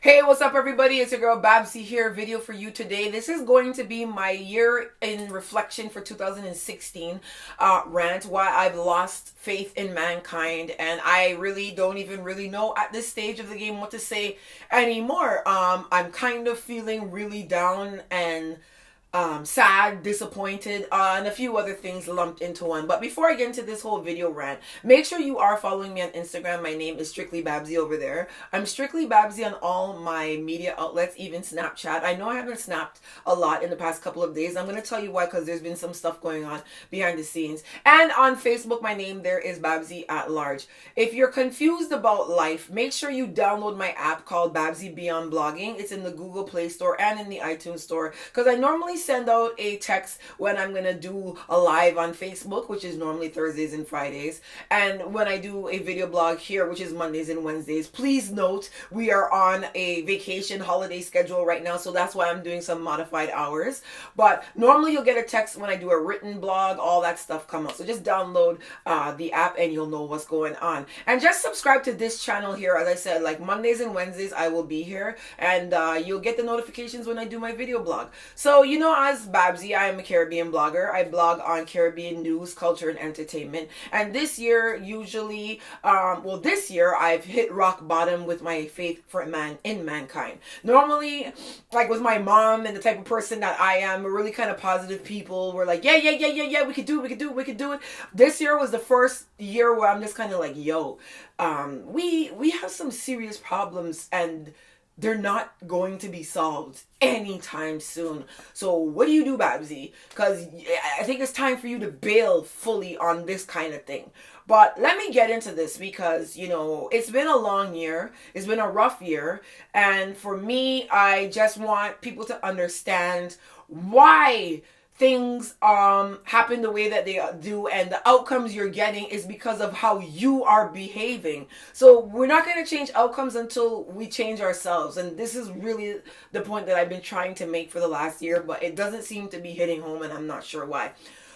Hey, what's up everybody? It's your girl Babbzy here. Video for you today. This is going to be my year in reflection for 2016 rant, why I've lost faith in mankind, and I really don't even really know at this stage of the game what to say anymore. I'm kind of feeling really down and sad, disappointed, and a few other things lumped into one. But before I get into this whole video rant, make sure you are following me on Instagram. My name is Strictly Babbzy over there. I'm Strictly Babbzy on all my media outlets, even Snapchat. I know I haven't snapped a lot in the past couple of days. I'm going to tell you why, because there's been some stuff going on behind the scenes. And on Facebook, my name there is Babbzy at large. If you're confused about life, make sure you download my app called Babbzy Beyond Blogging. It's in the Google Play Store and in the iTunes Store, because I normally send out a text when I'm gonna do a live on Facebook, which is normally Thursdays and Fridays, and when I do a video blog here, which is Mondays and Wednesdays. Please note we are on a vacation holiday schedule right now, so that's why I'm doing some modified hours. But normally you'll get a text when I do a written blog, all that stuff come out. So just download the app and you'll know what's going on. And just subscribe to this channel here. As I said, like Mondays and Wednesdays I will be here, and you'll get the notifications when I do my video blog. So you know, as Babbzy, I am a Caribbean blogger. I blog on Caribbean news, culture, and entertainment. And this year, usually, this year, I've hit rock bottom with my faith in mankind. Normally, like with my mom and the type of person that I am, we're really kind of positive people. We're like, yeah, we could do it. This year was the first year where I'm just kind of like, yo, we have some serious problems, and they're not going to be solved anytime soon. So what do you do, Babbzy? Because I think it's time for you to bail fully on this kind of thing. But let me get into this, because, you know, it's been a long year. It's been a rough year. And for me, I just want people to understand why things happen the way that they do, and the outcomes you're getting is because of how you are behaving. So we're not going to change outcomes until we change ourselves, and this is really the point that I've been trying to make for the last year, but it doesn't seem to be hitting home, and I'm not sure why.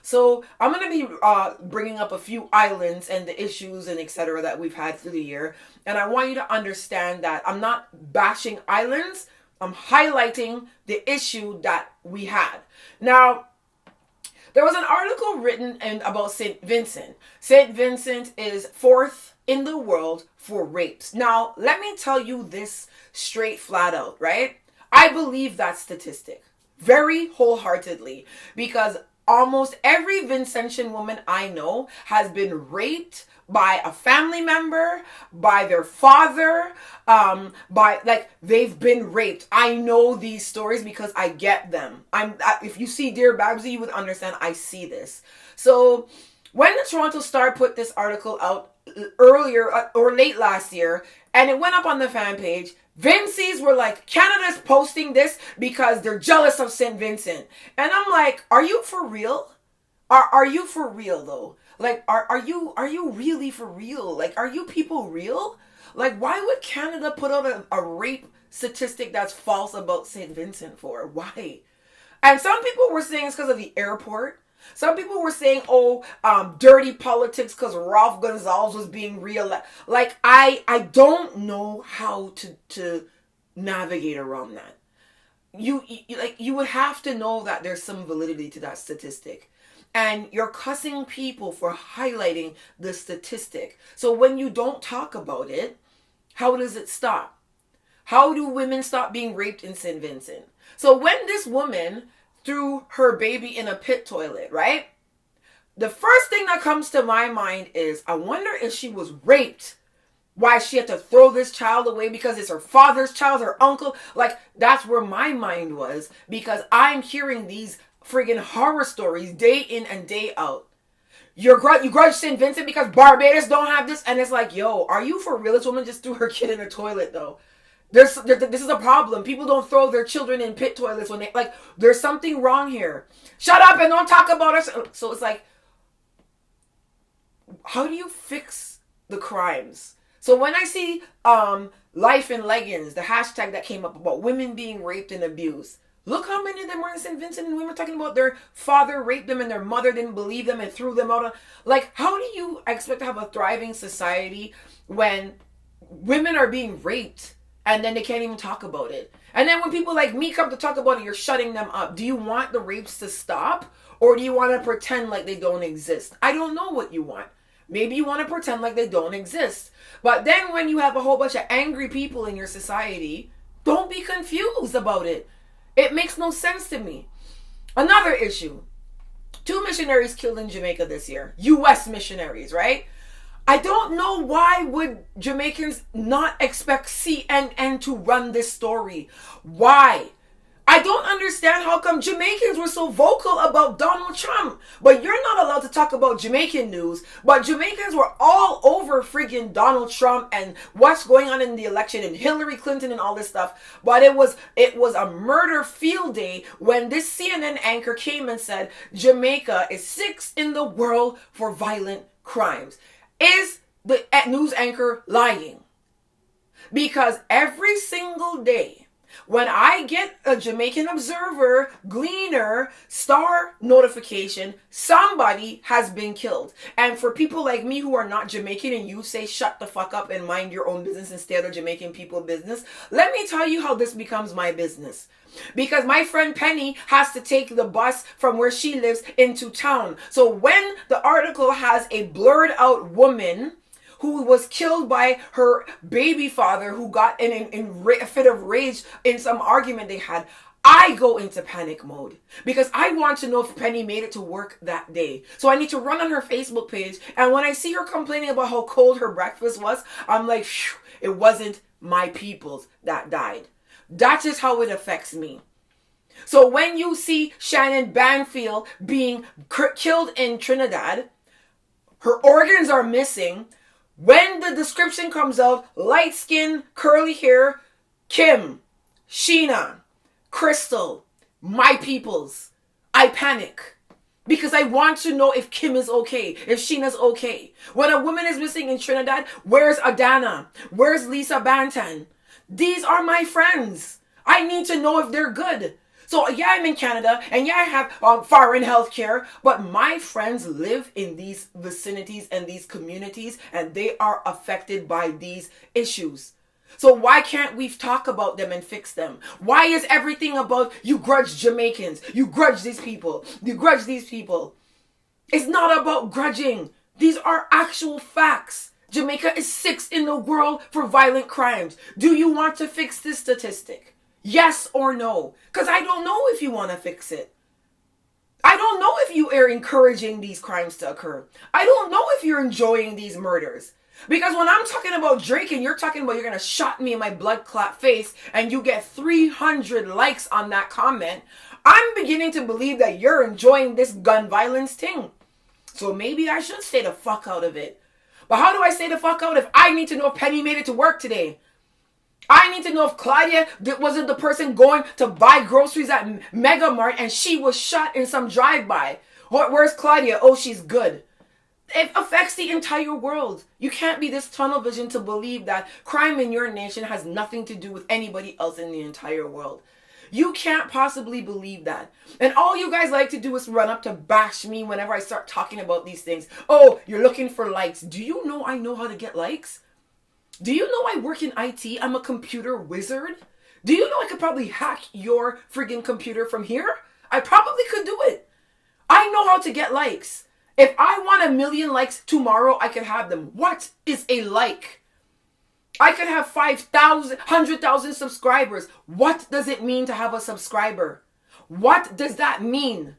So I'm going to be bringing up a few islands and the issues and etc. that we've had through the year, and I want you to understand that I'm not bashing islands. I'm highlighting the issue that we had. Now, there was an article written about St. Vincent. St. Vincent is fourth in the world for rapes. Now, let me tell you this straight flat out, right? I believe that statistic very wholeheartedly, because almost every Vincentian woman I know has been raped by a family member, by their father, they've been raped. I know these stories because I get them. If you see Dear Babbzy, you would understand I see this. So when the Toronto Star put this article out earlier or late last year, and it went up on the fan page, Vincies were like, Canada's posting this because they're jealous of St. Vincent. And I'm like, are you for real? Are you for real though? Like, are you really for real? Like, are you people real? Like, why would Canada put out a rape statistic that's false about St. Vincent for? Why? And some people were saying it's because of the airport. Some people were saying, dirty politics because Ralph Gonzalez was being reelected. Like, I don't know how to navigate around that. You would have to know that there's some validity to that statistic. And you're cussing people for highlighting the statistic. So when you don't talk about it, how does it stop? How do women stop being raped in St. Vincent? So when this woman threw her baby in a pit toilet, right? The first thing that comes to my mind is, I wonder if she was raped. Why she had to throw this child away because it's her father's child, her uncle. Like, that's where my mind was, because I'm hearing these friggin' horror stories day in and day out. You grudge St. Vincent because Barbados don't have this, and it's like, yo, are you for real? This woman just threw her kid in a toilet though. This is a problem. People don't throw their children in pit toilets when there's something wrong here. Shut up and don't talk about us. So it's like, how do you fix the crimes? So when I see life in leggings, the hashtag that came up about women being raped and abused, look how many of them were in St. Vincent, and women talking about their father raped them and their mother didn't believe them and threw them out. Like, how do you expect to have a thriving society when women are being raped and then they can't even talk about it. And then when people like me come to talk about it, you're shutting them up. Do you want the rapes to stop? Or do you want to pretend like they don't exist? I don't know what you want. Maybe you want to pretend like they don't exist. But then when you have a whole bunch of angry people in your society, don't be confused about it. It makes no sense to me. Another issue. 2 missionaries killed in Jamaica this year. U.S. missionaries, right? I don't know why would Jamaicans not expect CNN to run this story. Why? I don't understand how come Jamaicans were so vocal about Donald Trump. But you're not allowed to talk about Jamaican news. But Jamaicans were all over friggin' Donald Trump and what's going on in the election and Hillary Clinton and all this stuff. But it was a murder field day when this CNN anchor came and said Jamaica is 6th in the world for violent crimes. Is the news anchor lying? Because every single day, when I get a Jamaican Observer, Gleaner, Star notification, somebody has been killed. And for people like me who are not Jamaican and you say shut the fuck up and mind your own business instead of Jamaican people business, let me tell you how this becomes my business. Because my friend Penny has to take the bus from where she lives into town. So when the article has a blurred out woman who was killed by her baby father who got in a fit of rage in some argument they had, I go into panic mode because I want to know if Penny made it to work that day. So I need to run on her Facebook page, and when I see her complaining about how cold her breakfast was, I'm like, it wasn't my peoples that died. That is how it affects me. So when you see Shannon Banfield being killed in Trinidad, her organs are missing. When the description comes out, light skin, curly hair, Kim, Sheena, Crystal, my peoples, I panic. Because I want to know if Kim is okay, if Sheena's okay. When a woman is missing in Trinidad, where's Adana? Where's Lisa Bantan? These are my friends. I need to know if they're good. So yeah, I'm in Canada, and yeah, I have foreign health care, but my friends live in these vicinities and these communities, and they are affected by these issues. So why can't we talk about them and fix them? Why is everything about you grudge Jamaicans, you grudge these people, you grudge these people? It's not about grudging. These are actual facts. Jamaica is 6th in the world for violent crimes. Do you want to fix this statistic? Yes or no? Because I don't know if you want to fix it. I don't know if you are encouraging these crimes to occur. I don't know if you're enjoying these murders. Because when I'm talking about Drake and you're talking about you're going to shot me in my blood clot face and you get 300 likes on that comment, I'm beginning to believe that you're enjoying this gun violence thing. So maybe I should stay the fuck out of it. But how do I stay the fuck out if I need to know if Penny made it to work today? I need to know if Claudia wasn't the person going to buy groceries at Mega Mart and she was shot in some drive-by. Where's Claudia? Oh, she's good. It affects the entire world. You can't be this tunnel vision to believe that crime in your nation has nothing to do with anybody else in the entire world. You can't possibly believe that. And all you guys like to do is run up to bash me whenever I start talking about these things. Oh, you're looking for likes. Do you know I know how to get likes? Do you know I work in IT? I'm a computer wizard. Do you know I could probably hack your friggin' computer from here? I probably could do it. I know how to get likes. If I want 1 million likes tomorrow, I could have them. What is a like? I could have 5,000, 100,000 subscribers. What does it mean to have a subscriber? What does that mean?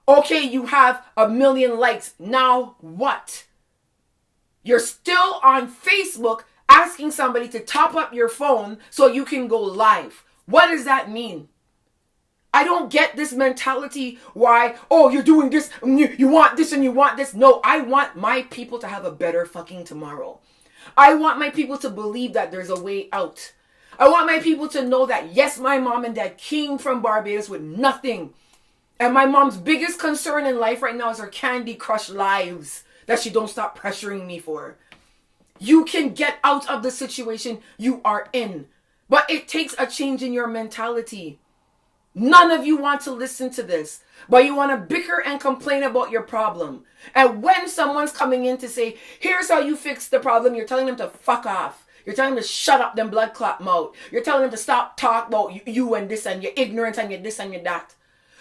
Okay, you have 1 million likes. Now what? You're still on Facebook asking somebody to top up your phone so you can go live. What does that mean? I don't get this mentality why, oh, you're doing this, and you want this and you want this. No, I want my people to have a better fucking tomorrow. I want my people to believe that there's a way out. I want my people to know that, yes, my mom and dad came from Barbados with nothing. And my mom's biggest concern in life right now is her Candy Crush lives that she don't stop pressuring me for. You can get out of the situation you are in. But it takes a change in your mentality. None of you want to listen to this. But you want to bicker and complain about your problem. And when someone's coming in to say, here's how you fix the problem, you're telling them to fuck off. You're telling them to shut up them blood clot mouth. You're telling them to stop talk about you and this and your ignorance and your this and your that.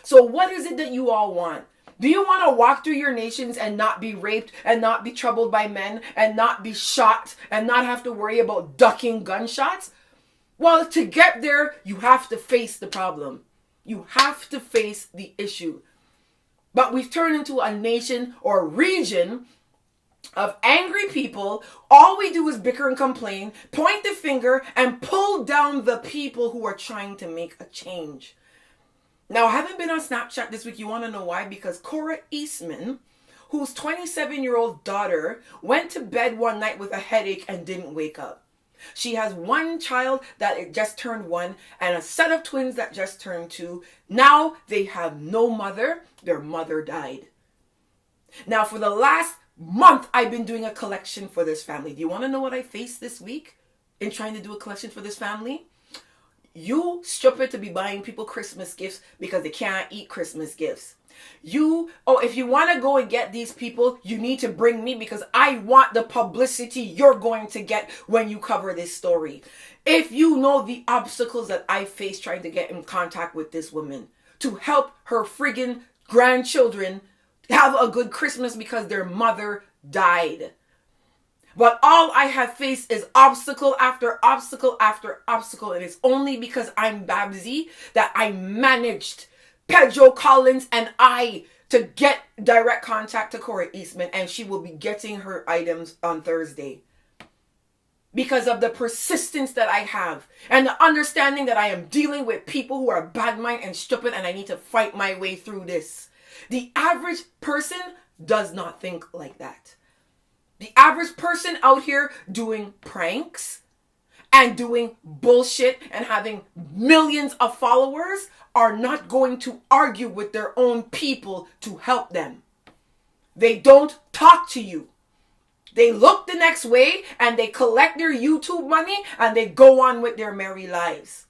So what is it that you all want? Do you want to walk through your nations and not be raped and not be troubled by men and not be shot and not have to worry about ducking gunshots? Well, to get there, you have to face the problem. You have to face the issue. But we've turned into a nation or a region of angry people. All we do is bicker and complain, point the finger, and pull down the people who are trying to make a change. Now, I haven't been on Snapchat this week. You want to know why? Because Cora Eastman, whose 27-year-old daughter went to bed one night with a headache and didn't wake up. She has one child that just turned 1 and a set of twins that just turned 2. Now they have no mother. Their mother died. Now, for the last month, I've been doing a collection for this family. Do you want to know what I faced this week in trying to do a collection for this family? You stupid to be buying people Christmas gifts because they can't eat Christmas gifts. If you want to go and get these people, you need to bring me because I want the publicity you're going to get when you cover this story. If you know the obstacles that I faced trying to get in contact with this woman to help her friggin' grandchildren have a good Christmas because their mother died. But all I have faced is obstacle after obstacle after obstacle. And it's only because I'm Babbzy that I managed Pedro Collins and I to get direct contact to Cora Eastman. And she will be getting her items on Thursday. Because of the persistence that I have. And the understanding that I am dealing with people who are bad mind and stupid. And I need to fight my way through this. The average person does not think like that. The average person out here doing pranks and doing bullshit and having millions of followers are not going to argue with their own people to help them. They don't talk to you. They look the next way and they collect their YouTube money and they go on with their merry lives.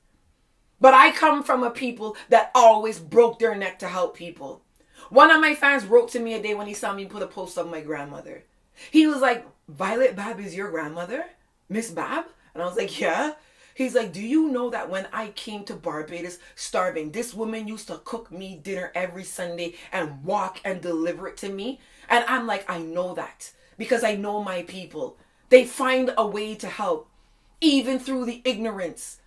But I come from a people that always broke their neck to help people. One of my fans wrote to me a day when he saw me put a post of my grandmother. He was like, Violet Bab is your grandmother? Miss Bab? And I was like, yeah. He's like, do you know that when I came to Barbados starving, this woman used to cook me dinner every Sunday and walk and deliver it to me? And I'm like, I know that because I know my people. They find a way to help, even through the ignorance.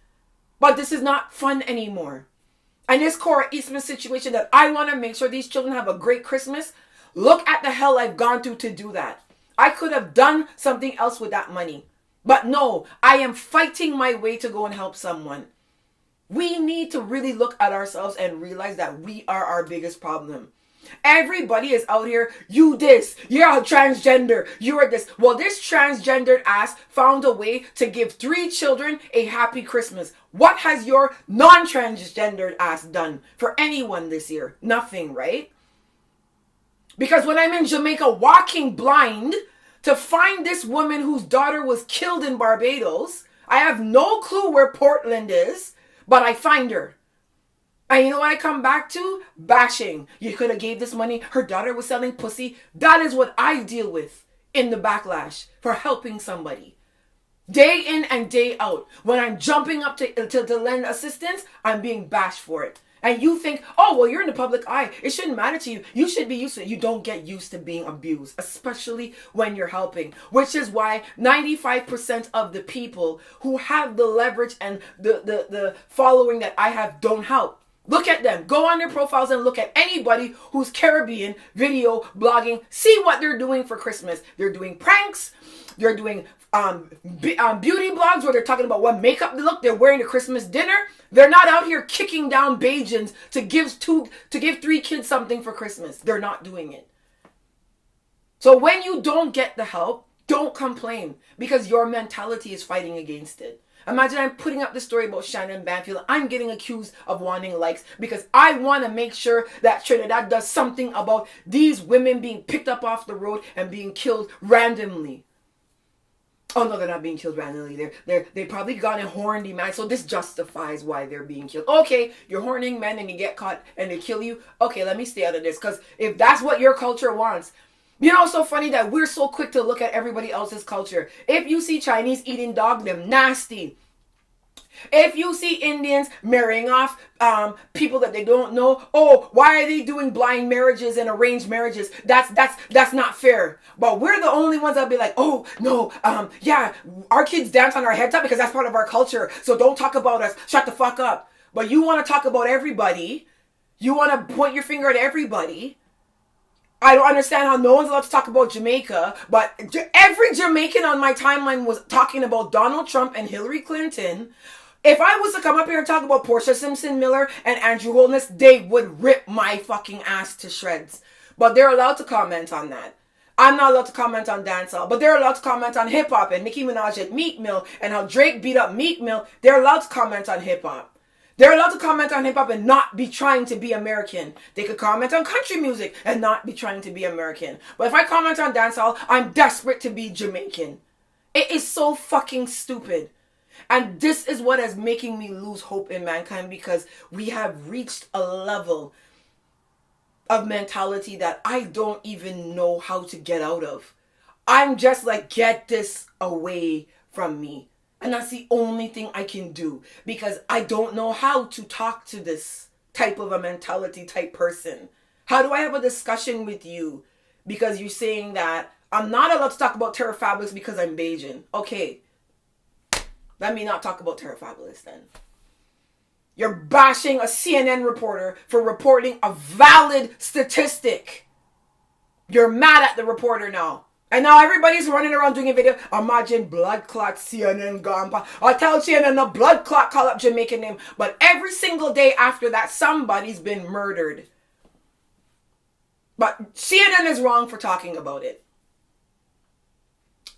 But this is not fun anymore. And this Cora Eastman situation that I want to make sure these children have a great Christmas, look at the hell I've gone through to do that. I could have done something else with that money. But no, I am fighting my way to go and help someone. We need to really look at ourselves and realize that we are our biggest problem. Everybody is out here, you this, you're a transgender, you're this. Well, this transgendered ass found a way to give 3 children a happy Christmas. What has your non-transgendered ass done for anyone this year? Nothing, right? Because when I'm in Jamaica walking blind to find this woman whose daughter was killed in Barbados, I have no clue where Portland is, but I find her. And you know what I come back to? Bashing. You could have gave this money. Her daughter was selling pussy. That is what I deal with in the backlash for helping somebody. Day in and day out. When I'm jumping up to lend assistance, I'm being bashed for it. And you think, oh, well, you're in the public eye. It shouldn't matter to you. You should be used to it. You don't get used to being abused, especially when you're helping. Which is why 95% of the people who have the leverage and the following that I have don't help. Look at them. Go on their profiles and look at anybody who's Caribbean, video, blogging. See what they're doing for Christmas. They're doing pranks. They're doing beauty blogs where they're talking about what makeup they look. They're wearing a Christmas dinner. They're not out here kicking down Bajans to give 3 kids something for Christmas. They're not doing it. So when you don't get the help, don't complain because your mentality is fighting against it. Imagine I'm putting up the story about Shannon Banfield. I'm getting accused of wanting likes because I want to make sure that Trinidad does something about these women being picked up off the road and being killed randomly. Oh no, they're not being killed randomly. They probably gone and horned the man. So this justifies why they're being killed. Okay, you're horning men and you get caught and they kill you. Okay, let me stay out of this. Because if that's what your culture wants, You know, it's so funny that we're so quick to look at everybody else's culture. If you see Chinese eating dog, them nasty. If you see Indians marrying off people that they don't know, oh, why are they doing blind marriages and arranged marriages? That's not fair. But we're the only ones that'll be like, oh no, yeah, our kids dance on our heads up because that's part of our culture. So don't talk about us. Shut the fuck up. But you want to talk about everybody. You want to point your finger at everybody. I don't understand how no one's allowed to talk about Jamaica, but every Jamaican on my timeline was talking about Donald Trump and Hillary Clinton. If I was to come up here and talk about Portia Simpson-Miller and Andrew Holness, they would rip my fucking ass to shreds. But they're allowed to comment on that. I'm not allowed to comment on dancehall, but they're allowed to comment on hip-hop and Nicki Minaj at Meek Mill and how Drake beat up Meek Mill. They're allowed to comment on hip-hop. They're allowed to comment on hip-hop and not be trying to be American. They could comment on country music and not be trying to be American. But if I comment on dancehall, I'm desperate to be Jamaican. It is so fucking stupid. And this is what is making me lose hope in mankind, because we have reached a level of mentality that I don't even know how to get out of. I'm just like, get this away from me. And that's the only thing I can do, because I don't know how to talk to this type of a mentality type person. How do I have a discussion with you because you're saying that I'm not allowed to talk about Terror Fabulous because I'm Bajan? Okay, let me not talk about Terror Fabulous then. You're bashing a CNN reporter for reporting a valid statistic. You're mad at the reporter now. And now everybody's running around doing a video. Imagine blood clot CNN gone. I'll tell CNN the blood clot call up Jamaican name. But every single day after that, somebody's been murdered. But CNN is wrong for talking about it.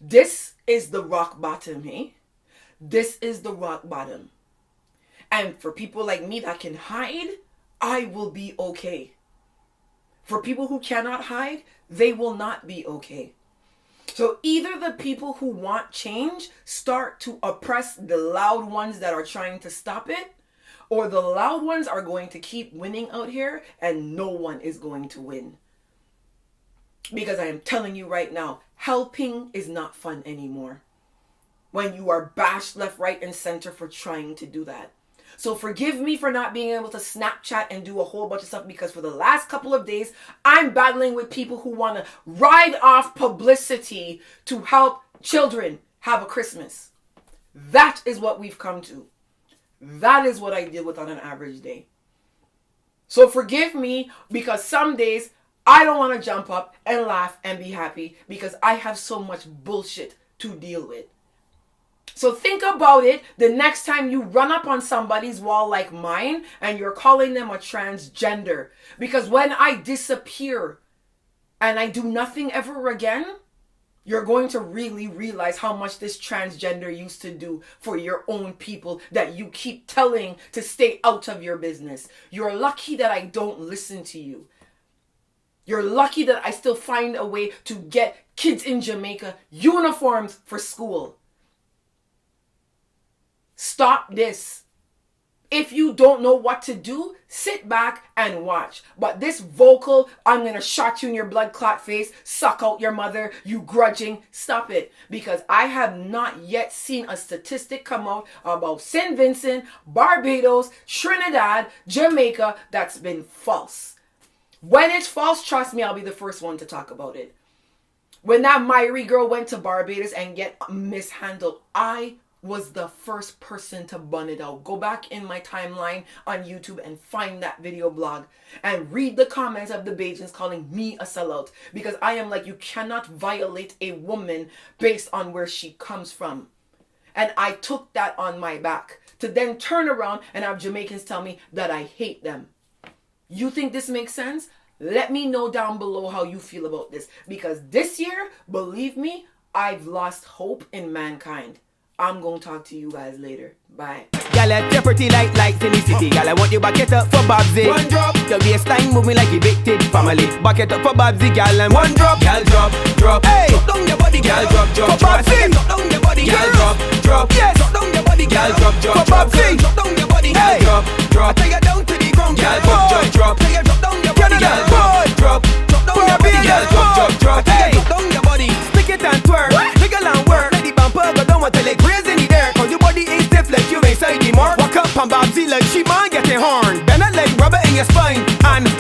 This is the rock bottom, eh? This is the rock bottom. And for people like me that can hide, I will be okay. For people who cannot hide, they will not be okay. So either the people who want change start to oppress the loud ones that are trying to stop it, or the loud ones are going to keep winning out here and no one is going to win. Because I am telling you right now, helping is not fun anymore when you are bashed left, right, and center for trying to do that. So forgive me for not being able to Snapchat and do a whole bunch of stuff, because for the last couple of days, I'm battling with people who want to ride off publicity to help children have a Christmas. That is what we've come to. That is what I deal with on an average day. So forgive me, because some days I don't want to jump up and laugh and be happy because I have so much bullshit to deal with. So think about it the next time you run up on somebody's wall like mine and you're calling them a transgender. Because when I disappear and I do nothing ever again, you're going to really realize how much this transgender used to do for your own people that you keep telling to stay out of your business. You're lucky that I don't listen to you. You're lucky that I still find a way to get kids in Jamaica uniforms for school. Stop this. If you don't know what to do, sit back and watch. But this vocal, I'm going to shot you in your blood clot face, suck out your mother, you grudging, stop it. Because I have not yet seen a statistic come out about St. Vincent, Barbados, Trinidad, Jamaica that's been false. When it's false, trust me, I'll be the first one to talk about it. When that Myrie girl went to Barbados and get mishandled, I was the first person to bun it out. Go back in my timeline on YouTube and find that video blog and read the comments of the Bajans calling me a sellout, because I am like, you cannot violate a woman based on where she comes from. And I took that on my back to then turn around and have Jamaicans tell me that I hate them. You think this makes sense? Let me know down below how you feel about this, because this year, believe me, I've lost hope in mankind. I'm going to talk to you guys later. Bye. Y'all left your pretty like lights in the city. Y'all I want you back it up for Babbzy. One drop. Your waistline moving like evicted family. Back it up for Babbzy, y'all, and one drop. Y'all drop, drop. Hey, drop down your body, y'all drop, drop. For Babbzy, drop down your body, y'all drop, drop. Yes, drop down your body, y'all drop, drop. For Babbzy, drop down your body, y'all drop, drop. I take you down to the ground, y'all drop, drop, drop. Take you drop down your body, y'all drop, drop. Drop down your body, y'all drop, drop, drop. from Babbzy like she man getting horn. Bend it like rubber in your spine and